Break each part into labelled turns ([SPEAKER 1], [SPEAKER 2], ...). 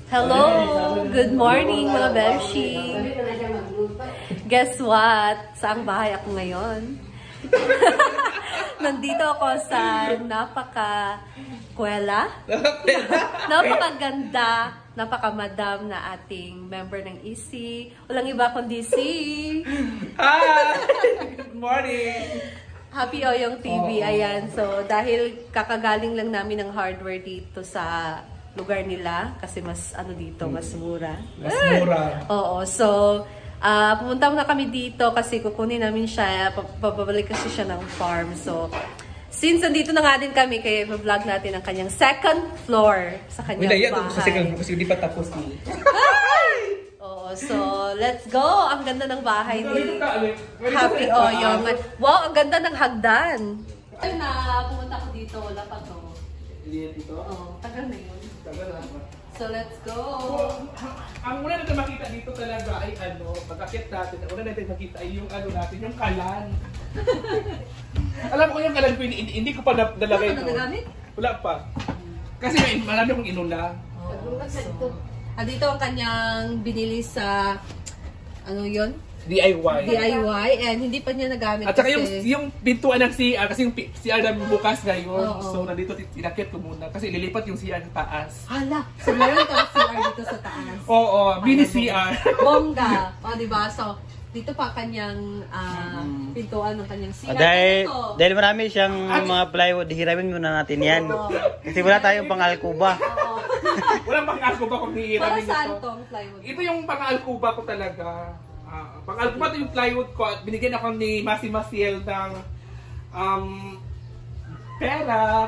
[SPEAKER 1] Hello! Good morning mga Beshi! Guess what? Saang bahay ako ngayon? Nandito ako sa napaka-kuwela, napakaganda, napaka-madam na ating member ng EC. Walang iba kundi si...
[SPEAKER 2] Hi! Good morning!
[SPEAKER 1] Happy Oyong TV, ayan. So, dahil kakagaling lang namin ng hardware dito sa lugar nila, kasi mas ano dito, mas mura.
[SPEAKER 2] Mas mura.
[SPEAKER 1] Oo, so, pumunta na kami dito kasi kukunin namin siya, pababalik kasi siya ng farm. So, since nandito na nga din kami, kaya i-vlog natin ang kanyang second floor sa kanyang bahay.
[SPEAKER 2] Sa second floor kasi hindi pa tapos ni.
[SPEAKER 1] Oo, so, let's go! Ang ganda ng bahay ni Happy Oyong. Wow, ang ganda ng hagdan! Ay na, pumunta ko dito, wala pa to.
[SPEAKER 2] Hindi dito?
[SPEAKER 1] Oo, tagal na yun.
[SPEAKER 2] Tagal na.
[SPEAKER 1] So, let's go!
[SPEAKER 2] Ang una natin makita dito talaga ay ano, pag-akit natin, ang una natin makita ay yung ano natin, yung kalan. Alam ko yung kalan ko, hindi ko pa nalagay ito.
[SPEAKER 1] Wala pa nagamit?
[SPEAKER 2] Wala pa. Kasi marami akong inuna.
[SPEAKER 1] So, dito ang kanyang binili sa, ano yun?
[SPEAKER 2] DIY.
[SPEAKER 1] DIY, and hindi pa niya nagamit.
[SPEAKER 2] At saka
[SPEAKER 1] kasi...
[SPEAKER 2] yung pintuan ng CR, kasi yung CR na bukas ngayon.
[SPEAKER 1] Oo.
[SPEAKER 2] So nandito inakit ko muna kasi lilipat yung CR sa taas.
[SPEAKER 1] Hala! So meron kang CR dito sa taas.
[SPEAKER 2] Oo, mini CR.
[SPEAKER 1] Bongga! O, diba? So, dito pa kanyang pintuan ng kanyang CR.
[SPEAKER 3] Dahil marami siyang mga plywood, hiramin muna natin yan. Kasi wala tayong pang-alkuba.
[SPEAKER 2] Walang pang-alkuba kung hihiramin ito.
[SPEAKER 1] Para saan tong plywood?
[SPEAKER 2] Ito yung pang-alkuba ko talaga. Pang-alkuba ito yung plywood ko at binigyan ako ni Masi Maciel ng pera,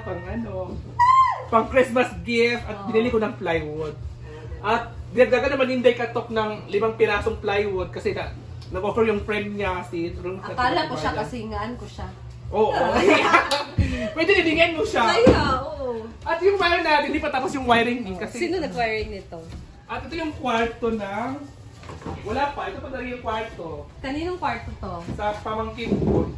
[SPEAKER 2] pang Christmas gift at binili ko ng plywood. At dinagdagan naman Inday Katok ng 5 pirasong plywood kasi nag-offer yung friend niya si
[SPEAKER 1] Akala ko siya kasi ngaan ko siya.
[SPEAKER 2] Oo. Pwede nilingin mo siya.
[SPEAKER 1] Kaya, oo.
[SPEAKER 2] At yung wire natin, hindi pa tapos yung wiring din kasi...
[SPEAKER 1] Sino nag-wiring nito?
[SPEAKER 2] At ito yung kwarto ng... Wala pa, ito pa talaga yung kwarto.
[SPEAKER 1] Kaninong kwarto to?
[SPEAKER 2] Sa pamangkin ko.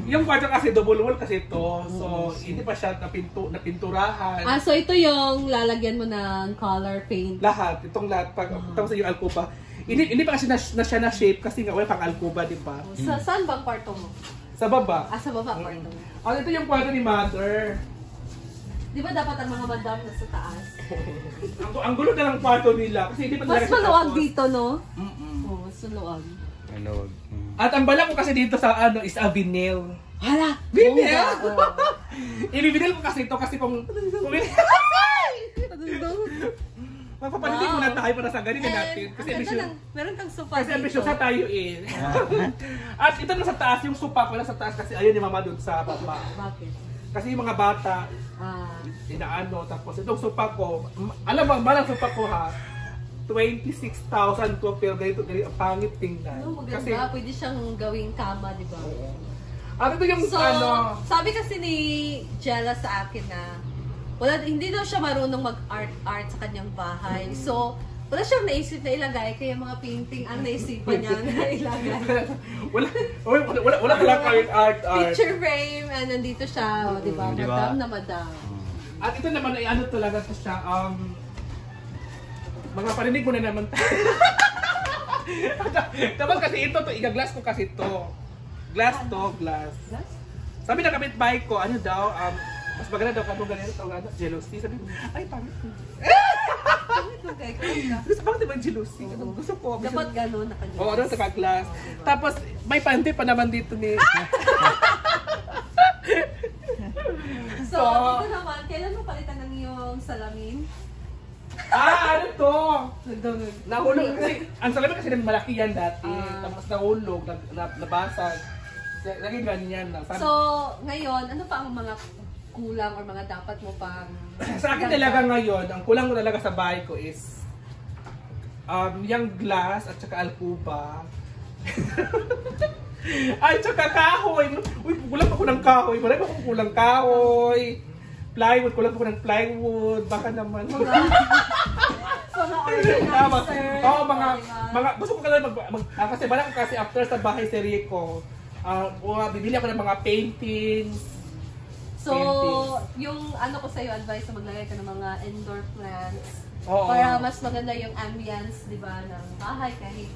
[SPEAKER 2] Yung kwarto kasi double wall kasi ito. So, hindi pa siya napinturahan.
[SPEAKER 1] So ito yung lalagyan mo ng color paint?
[SPEAKER 2] Lahat. Itong lahat. Tapos yung alkuba. Hindi pa kasi na siya na shape kasi nga wala pang alkuba, di ba?
[SPEAKER 1] Saan bang kwarto mo?
[SPEAKER 2] Sa baba.
[SPEAKER 1] Sa baba kwarto mo.
[SPEAKER 2] Ito yung kwarto ni Mother.
[SPEAKER 1] Di ba dapat ang mga madam nasa taas?
[SPEAKER 2] Ang gulo na ng kwarto nila kasi hindi pa
[SPEAKER 1] Mas
[SPEAKER 2] talaga
[SPEAKER 1] maluwag
[SPEAKER 2] tapos.
[SPEAKER 1] dito, no? Oo, mas maluwag.
[SPEAKER 3] Ano?
[SPEAKER 2] At ang bala ko kasi dito sa is a vinyl.
[SPEAKER 1] Hala!
[SPEAKER 2] Vinyl! Ibibinil ko kasi ito kasi kung magpapalitin muna tayo para sa ganito natin. Kasi
[SPEAKER 1] meron kang sofa
[SPEAKER 2] kasi
[SPEAKER 1] dito.
[SPEAKER 2] ambisyosa tayo eh. At ito na sa taas, yung sopa ko na sa taas kasi ayun yung mama doon sa baba.
[SPEAKER 1] Bakit?
[SPEAKER 2] Kasi yung mga bata, inaano, tapos itong sopa ko, alam mo, malang sopa ko ha, 26,000 to, pero ganito, ang pangit tingnan.
[SPEAKER 1] Maganda,
[SPEAKER 2] kasi,
[SPEAKER 1] pwede siyang gawing kama, di ba?
[SPEAKER 2] At ito yung
[SPEAKER 1] sabi kasi ni Jella sa akin na, hindi daw siya marunong mag-art sa kanyang bahay. So, wala siyang naisip na ilagay, kaya mga painting ang naisipan niya na ilagay.
[SPEAKER 2] wala lang kayong art.
[SPEAKER 1] Picture frame, and nandito siya, di ba? Madam na madam.
[SPEAKER 2] At ito naman ay ano talaga siya, mga parinig mo na naman. Tapos kasi ito, igaglass ko kasi ito. Glass. Sabi na kapitbahay ko, ano daw, mas maganda daw kung ganito, jealousy. Sabi ko, ay, pangit ko. Gusto bakit diba jealousy? Gusto ko.
[SPEAKER 1] Dapat gano'n naka-glass.
[SPEAKER 2] Oo, daw naka-glass. Tapos, may panty pa naman dito ni...
[SPEAKER 1] So, dito naman, kailan mo palitan ng iyong salamin?
[SPEAKER 2] Ano to? Nahulog kasi, ang salamin kasi malaki yan dati. Tapos nahulog, nabasag. Lagi ganyan na.
[SPEAKER 1] So, ngayon, ano pa ang mga kulang or mga dapat mo pang...
[SPEAKER 2] Sa akin talaga ngayon, ang kulang ko talaga sa bahay ko is yung glass at saka alkuba. Ay, tsaka kahoy. Uy, kulang ako ng kahoy. Marami akong kulang kahoy. Plywood, kulang ako ng plywood. Baka naman. Oo, mga gusto ko kailan kasi balak kasi after sa bahay si Rico, bibili ako ng mga paintings.
[SPEAKER 1] So, yung ano ko sa'yo, advice na maglagay ka ng mga indoor plants.
[SPEAKER 2] Oo.
[SPEAKER 1] Para mas maganda yung ambience, di ba, ng bahay kahit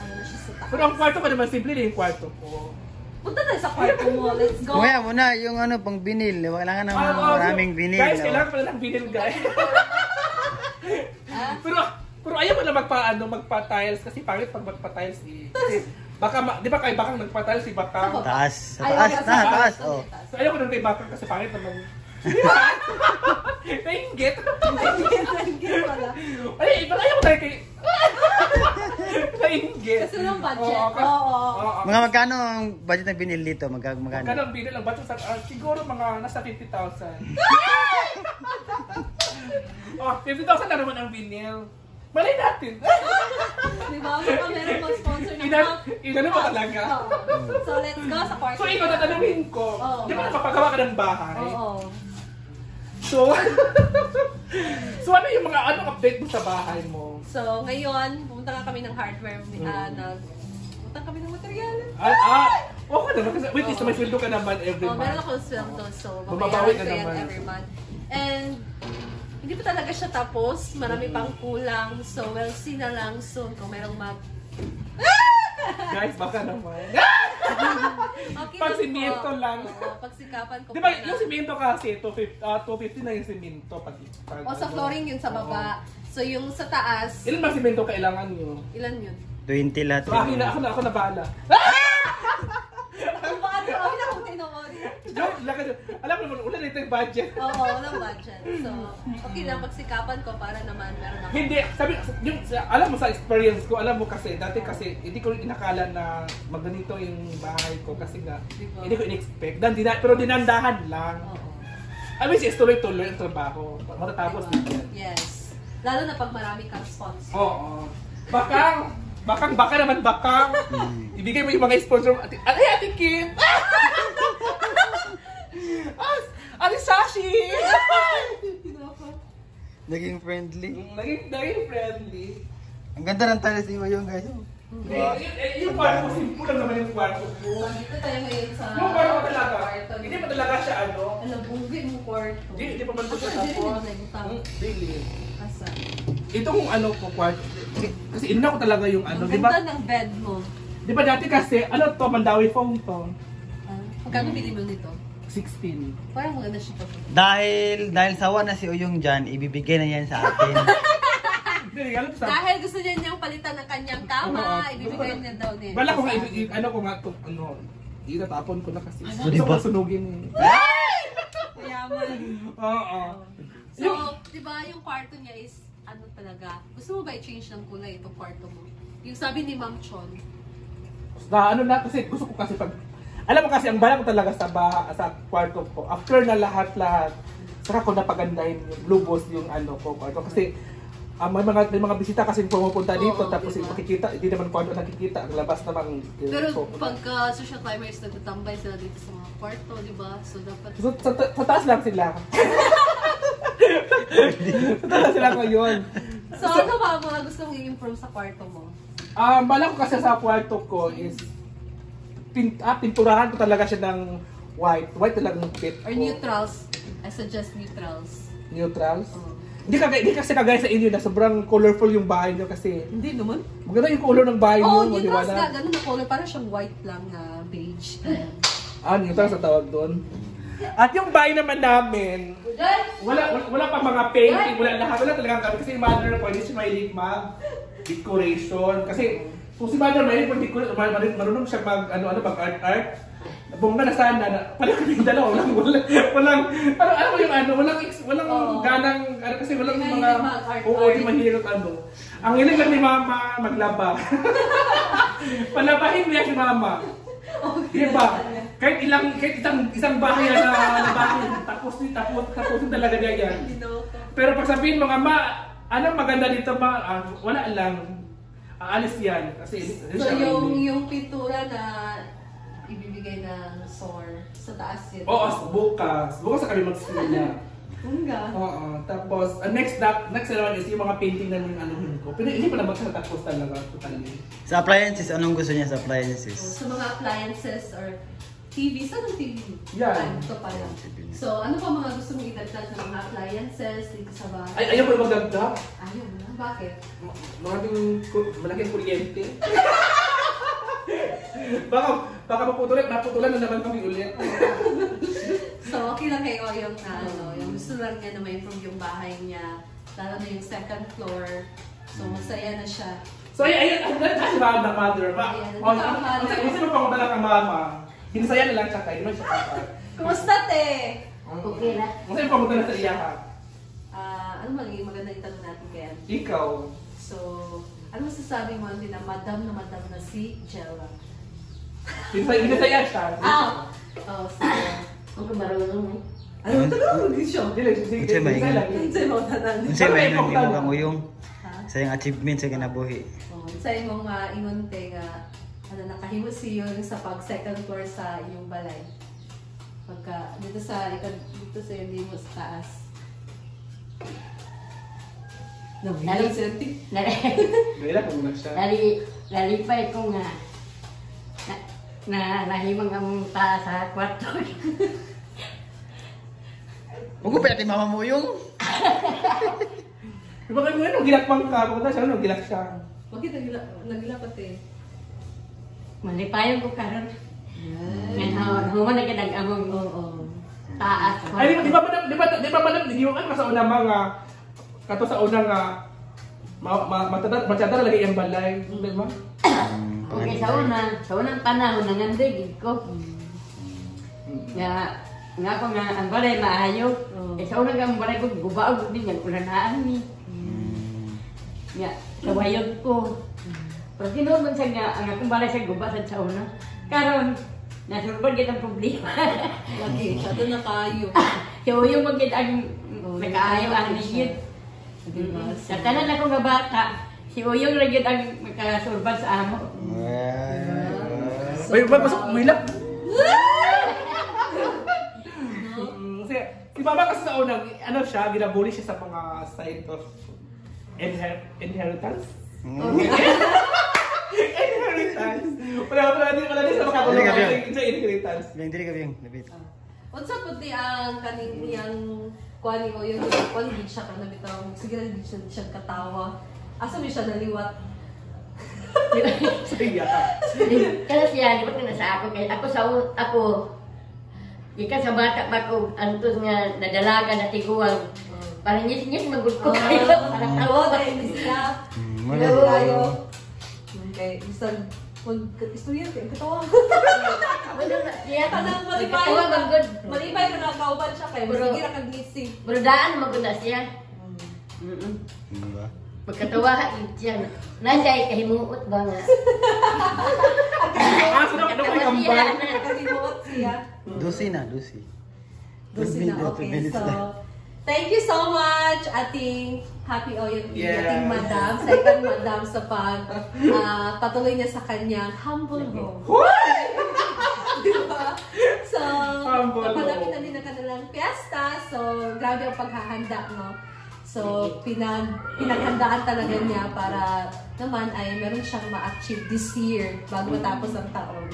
[SPEAKER 1] ano na siya sa taas.
[SPEAKER 2] Pero ang kwarto ko naman, simple na yung kwarto ko.
[SPEAKER 1] Punta na sa kwarto mo, let's go!
[SPEAKER 3] Kuya, muna yung ano, pang binil. Kailangan ng maraming binil.
[SPEAKER 2] Guys, kailangan pala ng binil, guys. pero ayaw ko na magpa-tiles kasi pangit pag magpa-tiles eh. Kasi baka, di ba kay Bakang nagpa-tiles si Bakang?
[SPEAKER 3] Taas. Sa
[SPEAKER 1] Ayaw
[SPEAKER 3] taas.
[SPEAKER 1] ka
[SPEAKER 3] Taas.
[SPEAKER 1] sa
[SPEAKER 3] Oh.
[SPEAKER 1] taas.
[SPEAKER 2] So ayaw ko nang kay Bakang kasi pangit naman. Nainggit.
[SPEAKER 1] Nainggit pala.
[SPEAKER 2] Ayaw ko na kay... Nainggit.
[SPEAKER 1] Kasi walang budget.
[SPEAKER 2] Oo.
[SPEAKER 3] Mga magkano ang budget ng binil dito? Magkano?
[SPEAKER 2] Kanang binil ang bato sa siguro mga nasa 50,000. 50,000 na naman ang binil. Malay natin.
[SPEAKER 1] Di ba? Baka meron mag-sponsor ng
[SPEAKER 2] Inano ba talaga?
[SPEAKER 1] So, let's go sa kwarto.
[SPEAKER 2] So, ikaw tatanungin ko. Di ba nakapagawa ka ng bahay?
[SPEAKER 1] Oo.
[SPEAKER 2] So, ano yung mga update mo sa bahay mo?
[SPEAKER 1] So, ngayon, pumunta nga kami ng hardware. Pumunta kami ng materialan.
[SPEAKER 2] Okay naman kasi, wait, may sweldo ka naman every month.
[SPEAKER 1] Meron akong sweldo. So,
[SPEAKER 2] Bumabawi ka
[SPEAKER 1] ko yan
[SPEAKER 2] naman.
[SPEAKER 1] every month. And, hindi pa talaga siya tapos. Marami pang kulang. So, we'll see na lang soon kung merong
[SPEAKER 2] Guys, baka naman.
[SPEAKER 1] Okay
[SPEAKER 2] Pag
[SPEAKER 1] lang
[SPEAKER 2] simento
[SPEAKER 1] po.
[SPEAKER 2] lang.
[SPEAKER 1] Oo, pagsikapan ko
[SPEAKER 2] Di ba,
[SPEAKER 1] pa na.
[SPEAKER 2] yung simento kasi, 250 na yung simento.
[SPEAKER 1] O sa flooring yun sa baba. So yung sa taas,
[SPEAKER 2] Ilan ba simento kailangan nyo?
[SPEAKER 1] ilan yun?
[SPEAKER 3] 20 lahat.
[SPEAKER 2] So, ako na bahala.
[SPEAKER 1] Kung baka kami na kung tinuori.
[SPEAKER 2] Joke, alam mo naman, ulan ito yung budget.
[SPEAKER 1] Oo, walang budget. So, okay lang pagsikapan ko para naman meron ako.
[SPEAKER 2] Hindi, alam mo sa experience ko, alam mo kasi, dati kasi, hindi ko inakala na magganito yung bahay ko kasi nga,
[SPEAKER 1] Diba?
[SPEAKER 2] hindi ko in-expect. Pero dinandahan lang.
[SPEAKER 1] Oo.
[SPEAKER 2] I mean, tuloy-tuloy ang trabaho. Matatapos
[SPEAKER 1] Diba?
[SPEAKER 2] din yan.
[SPEAKER 1] Yes. Lalo na pag marami kang sponsor.
[SPEAKER 2] Oo. Baka naman. Ibigay mo yung mga sponsor mo. Ate Kim! Ate Sashi!
[SPEAKER 3] Naging friendly.
[SPEAKER 2] Naging friendly.
[SPEAKER 3] Ang ganda ng tiles ni Mayong, guys.
[SPEAKER 2] Yung kwarto ko, simple lang naman yung kwarto ko.
[SPEAKER 1] Dito tayo ngayon sa
[SPEAKER 2] Yung kwarto ko talaga.
[SPEAKER 1] kwarto.
[SPEAKER 2] Hindi pa talaga siya
[SPEAKER 1] Ano, bunggi mo kwarto.
[SPEAKER 2] Hindi pa man ito siya
[SPEAKER 1] Hindi
[SPEAKER 2] tapos.
[SPEAKER 1] rin butang.
[SPEAKER 2] Really.
[SPEAKER 1] Asa?
[SPEAKER 2] Itong ko kwarto. Kasi inuna ko talaga yung
[SPEAKER 1] Ang
[SPEAKER 2] di ba?
[SPEAKER 1] ganda ng bed mo.
[SPEAKER 2] Di ba dati kasi, to, Mandawi phone to.
[SPEAKER 1] Magkano bili mo nito?
[SPEAKER 2] 16.
[SPEAKER 1] Parang maganda siya to.
[SPEAKER 3] Dahil sawa na si Uyong dyan, ibibigay na yan sa atin.
[SPEAKER 2] Hindi, regalo to sa...
[SPEAKER 1] Dahil gusto niya niyang palitan ng kanyang kama,
[SPEAKER 2] Oo.
[SPEAKER 1] ibibigay niya daw niya.
[SPEAKER 2] Wala ko nga, itatapon ko na kasi.
[SPEAKER 3] So,
[SPEAKER 2] Gusto
[SPEAKER 3] diba?
[SPEAKER 2] ko sunugin eh.
[SPEAKER 1] Mayaman.
[SPEAKER 2] Oo.
[SPEAKER 1] So, di ba yung kwarto niya is, ano talaga, gusto mo ba i-change ng kulay itong kwarto mo? Yung sabi ni Ma'am Chon.
[SPEAKER 2] Kasi gusto ko kasi alam mo kasi, ang bala ko talaga sa kwarto ko. After na lahat-lahat, saka ko napagandahin yung lubos yung kwarto. Kasi, may mga bisita kasi pumupunta dito, tapos
[SPEAKER 1] diba?
[SPEAKER 2] makikita, hindi naman kwarto nakikita, ang labas naman.
[SPEAKER 1] Pero pagka social climbers, nagtatambay sila dito sa mga kwarto, di ba? So, dapat...
[SPEAKER 2] So, sa taas lang sila. Sa taas sila ngayon.
[SPEAKER 1] So, ano ba ang mga gusto mong i-improve sa kwarto mo?
[SPEAKER 2] Bala ko kasi sa kwarto ko is, pinturahan ko talaga siya ng white. White talagang pit ko.
[SPEAKER 1] Or neutrals? I suggest neutrals.
[SPEAKER 2] Neutrals?
[SPEAKER 1] Oo.
[SPEAKER 2] Hindi kasi kagaya sa inyo na sobrang colorful yung bahay nyo kasi
[SPEAKER 1] Hindi naman.
[SPEAKER 2] maganda yung color ng bahay
[SPEAKER 1] Oo,
[SPEAKER 2] nyo.
[SPEAKER 1] neutrals nga. Ganun na color. Parang siyang white lang na beige.
[SPEAKER 2] Neutrals ang tawag doon. At yung bahay naman namin, wala pa mga painting, wala lahat. Wala talagang kami kasi yung mother na pwede siya mahilig mag-decoration. Kasi kung si mother mahilig mag-decoration, marunong siya mag-art-art. Bongga na sana na pala kami dalawa walang ganang kasi walang
[SPEAKER 1] Hindi
[SPEAKER 2] mga
[SPEAKER 1] mag-art-art.
[SPEAKER 2] di mahirap ang hilig lang ni mama maglaba. Palabahin niya si mama. Diba? Kahit isang bahay na labahin, tapos talaga niya yan. Pero pag sabihin mo nga, anong maganda dito ma? Wala lang. Aalis yan. Kasi
[SPEAKER 1] So, yung pintura na ibibigay ng SOR sa taas yun.
[SPEAKER 2] Oo, bukas. Bukas na kami mag-simula.
[SPEAKER 1] Unga.
[SPEAKER 2] Oo. Tapos, next naman is yung mga painting na yung anuhin ko. Pero hindi pa naman tapos talaga, totally.
[SPEAKER 3] Sa appliances, anong gusto niya sa appliances?
[SPEAKER 1] Sa mga appliances or TV. Saan ang TV?
[SPEAKER 2] Yan.
[SPEAKER 1] Ay, ito pala. So, ano pa mga gusto mong idagdag ng mga appliances dito sa bahay?
[SPEAKER 2] Ay, ayaw ko na magdagdag.
[SPEAKER 1] Ayaw na. Bakit?
[SPEAKER 2] Malaking kuryente. baka maputulan na naman kami ulit.
[SPEAKER 1] So, okay lang kayo yung, yung gusto lang niya na ma-improve yung bahay niya. Lalo na yung second floor. So, masaya na siya.
[SPEAKER 2] So, ayun, kasi ba ang mother ba?
[SPEAKER 1] Ayan,
[SPEAKER 2] Kasi mo pang ang mama. Hinisaya na lang siya kayo. Hindi man siya kapag.
[SPEAKER 1] Kumusta, te?
[SPEAKER 4] Okay na.
[SPEAKER 2] Kasi mo pamunta na sa iya ha.
[SPEAKER 1] Ano magiging maganda yung tanong natin kaya?
[SPEAKER 2] Ikaw.
[SPEAKER 1] So, ano masasabi mo din na madam na si Jella?
[SPEAKER 2] Hinisaya siya.
[SPEAKER 1] Oh, so,
[SPEAKER 4] Ako marunong eh.
[SPEAKER 1] ano talaga mag-show?
[SPEAKER 3] Unsay may ingon?
[SPEAKER 1] Unsay mo tanan?
[SPEAKER 3] Unsay may ingon imo kang uyong sa iyang achievement sa kinabuhi.
[SPEAKER 1] Unsay mong ingon te nga nakahimo siyo sa pag second floor sa inyong balay. Pagka dito sa yung limo sa taas.
[SPEAKER 4] Nali-
[SPEAKER 1] Senti.
[SPEAKER 2] Dahil ako muna siya.
[SPEAKER 4] Nalipay ko nga nahimang ang taas sa kwarto.
[SPEAKER 3] Huwag ko pala mama mo uyong.
[SPEAKER 2] Bakit mo yun? Gilakpang ka. Pumunta siya, gilak siya.
[SPEAKER 1] Bakit nagilapat eh?
[SPEAKER 4] Malipayon ko karon. Ngayon, human na kinag among taas.
[SPEAKER 2] Ay, di ba madam, yung ano sa unang mga, kato sa unang matadar lagi yung balay. Di ba?
[SPEAKER 4] Okay, sa unang panahon, nangandigid ko. Nga ako nga, ang balay maayo. Sa unang ang balay ko, gubaog din yung ulanaan ni. Nga, kawayod ko. Pero tinuod man siya nga, ang akong balay siya gubasan sa una. Karon, nasulbad kita ang problema.
[SPEAKER 1] Lagi, siya doon na kayo.
[SPEAKER 4] So, yung magkita ang nag-aayaw ang ligid.
[SPEAKER 1] Diba?
[SPEAKER 4] Sa tanan ako nga bata, si Uyong lagi ang magkasulbad sa amo.
[SPEAKER 2] Ay, pasok, umilap. Kasi, si Mama kasi sa unang, ano siya, ginabuli siya sa mga side of inheritance. Inheritance. Wala din sa mga kapatid sa inheritance.
[SPEAKER 3] Dili ka biyang labit.
[SPEAKER 1] Unsa puti ang kaniyang kuan ni Oyo kuan gid siya kana bitaw. Sige lang gid siya katawa. Asa mi siya naliwat?
[SPEAKER 2] Sige.
[SPEAKER 4] Kaya siya, di ba na sa ako, kaya ako, ika sa bata pa ko, antos nga nadalaga na tiguang. Parang nyis-nyis magod ko kayo. Parang tawa ba?
[SPEAKER 1] Dahil siya.
[SPEAKER 3] Wala.
[SPEAKER 1] Hello kayo. Okay, isang istorya kay katawa.
[SPEAKER 4] Wala na siya.
[SPEAKER 1] Kanang malibay.
[SPEAKER 4] Katawa magod.
[SPEAKER 1] Malibay ka na kauban siya kay
[SPEAKER 4] Pero-
[SPEAKER 1] sige ra kag gising.
[SPEAKER 4] Pero daan magod na siya.
[SPEAKER 3] Diba?
[SPEAKER 4] Magkatawa siya. Nandiyan kahimuot ba nga?
[SPEAKER 2] So ano ko yung kambal?
[SPEAKER 1] Nakalimuot siya.
[SPEAKER 3] Dusi na, dusi.
[SPEAKER 1] Dosi na,
[SPEAKER 3] Two
[SPEAKER 1] okay.
[SPEAKER 3] minutes
[SPEAKER 1] So,
[SPEAKER 3] na.
[SPEAKER 1] thank you so much, ating Happy Oyo,
[SPEAKER 2] Yes.
[SPEAKER 1] ating madam, second madam sa patuloy niya sa kanyang humble home. Diba? So,
[SPEAKER 2] Humble
[SPEAKER 1] napalapit
[SPEAKER 2] home.
[SPEAKER 1] na din ang kanilang fiesta. So, grabe ang paghahanda, no? So, pinaghandaan talaga niya para naman ay meron siyang ma-achieve this year bago matapos ang taon.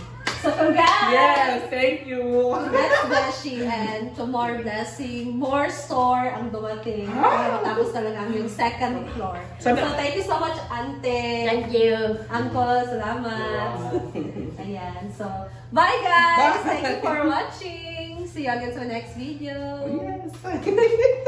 [SPEAKER 1] So, congrats!
[SPEAKER 2] Yes, thank you.
[SPEAKER 1] Congrats, Beshi, and to more blessing, more store ang dumating para matapos talaga ang yung second floor. So, thank you so much, Ante.
[SPEAKER 4] Thank you.
[SPEAKER 1] Uncle, salamat. Ayan, so, bye guys! Thank you for watching. See you again sa next video.
[SPEAKER 2] Yes.